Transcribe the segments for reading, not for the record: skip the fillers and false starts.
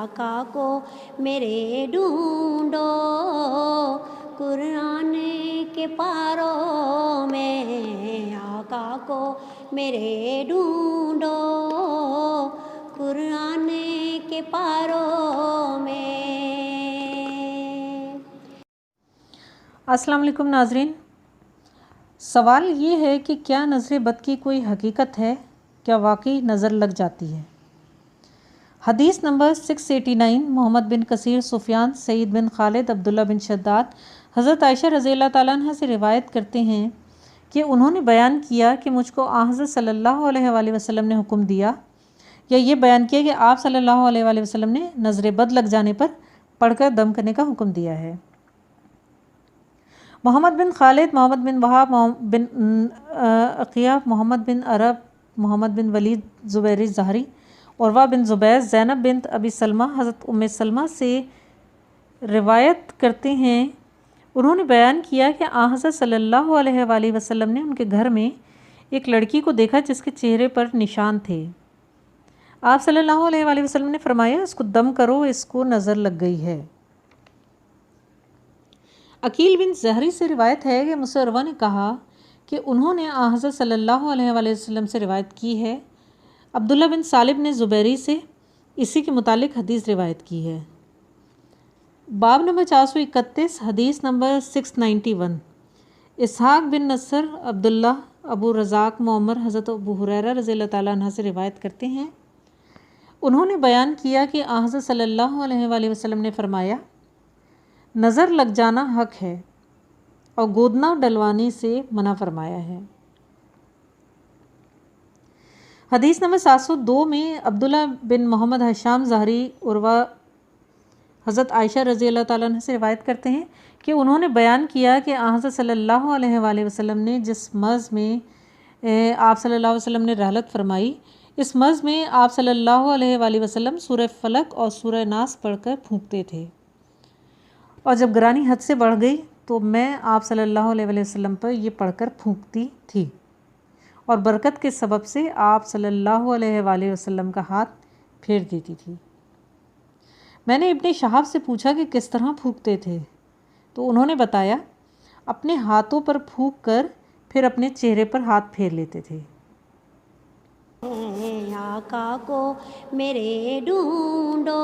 آقا کو میرے ڈھونڈو قرآن کے پاروں میں، آقا کو میرے ڈھونڈو قرآن کے پاروں میں۔ السلام علیکم ناظرین، سوال یہ ہے کہ کیا نظر بد کی کوئی حقیقت ہے؟ کیا واقعی نظر لگ جاتی ہے؟ حدیث نمبر 689 محمد بن کثیر، سفیان، سعید بن خالد، عبداللہ بن شداد حضرت عائشہ رضی اللہ تعالیٰ عنہ سے روایت کرتے ہیں کہ انہوں نے بیان کیا کہ مجھ کو حضرت صلی اللہ علیہ وآلہ وسلم نے حکم دیا، یا یہ بیان کیا کہ آپ صلی اللہ علیہ وآلہ وسلم نے نظر بد لگ جانے پر پڑھ کر دم کرنے کا حکم دیا ہے۔ محمد بن خالد، محمد بن وہاب، محمد بن عقیہ، محمد بن عرب، محمد بن ولید زبیری ظاہری، عروہ بن زبیر، زینب بنت ابی سلمہ حضرت ام سلمہ سے روایت کرتے ہیں، انہوں نے بیان کیا کہ حضرت صلی اللہ علیہ وآلہ وسلم نے ان کے گھر میں ایک لڑکی کو دیکھا جس کے چہرے پر نشان تھے۔ آپ صلی اللہ علیہ وآلہ وسلم نے فرمایا، اس کو دم کرو، اس کو نظر لگ گئی ہے۔ عقیل بن زہری سے روایت ہے کہ مجھ سے عروہ نے کہا کہ انہوں نے حضرت صلی اللہ علیہ وآلہ وسلم سے روایت کی ہے۔ عبداللہ بن سالب نے زبیری سے اسی کے متعلق حدیث روایت کی ہے۔ باب نمبر 431، حدیث نمبر 691، اسحاق بن نصر، عبداللہ، ابو رزاق معمر حضرت ابو ہریرہ رضی اللہ تعالیٰ عنہ سے روایت کرتے ہیں، انہوں نے بیان کیا کہ حضرت صلی اللہ علیہ وآلہ وسلم نے فرمایا، نظر لگ جانا حق ہے اور گودنا ڈلوانے سے منع فرمایا ہے۔ حدیث نمبر 702 میں عبداللہ بن محمد حشام ظاہری عروہ حضرت عائشہ رضی اللہ تعالیٰ عنہ سے روایت کرتے ہیں کہ انہوں نے بیان کیا کہ حضرت صلی اللہ علیہ وآلہ وسلم نے جس مرض میں آپ صلی اللہ علیہ وسلم نے رحلت فرمائی، اس مرض میں آپ صلی اللہ علیہ وآلہ وسلم سورہ فلق اور سورہ ناس پڑھ کر پھونکتے تھے، اور جب گرانی حد سے بڑھ گئی تو میں آپ صلی اللہ علیہ وآلہ وسلم پر یہ پڑھ کر پھونکتی تھی، اور برکت کے سبب سے آپ صلی اللہ علیہ وآلہ وسلم کا ہاتھ پھیر دیتی تھی۔ میں نے ابن شہاب سے پوچھا کہ کس طرح پھونکتے تھے، تو انہوں نے بتایا، اپنے ہاتھوں پر پھونک کر پھر اپنے چہرے پر ہاتھ پھیر لیتے تھے۔ آقا کو میرے ڈھونڈو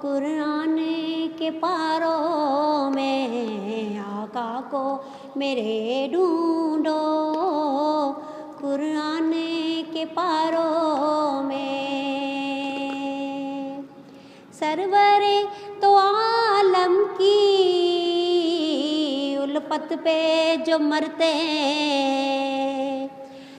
قرآن کے پاروں میں، آقا کو میرے ڈھونڈو قرآن کے پاروں میں۔ سرور تو عالم کی الفت پہ جو مرتے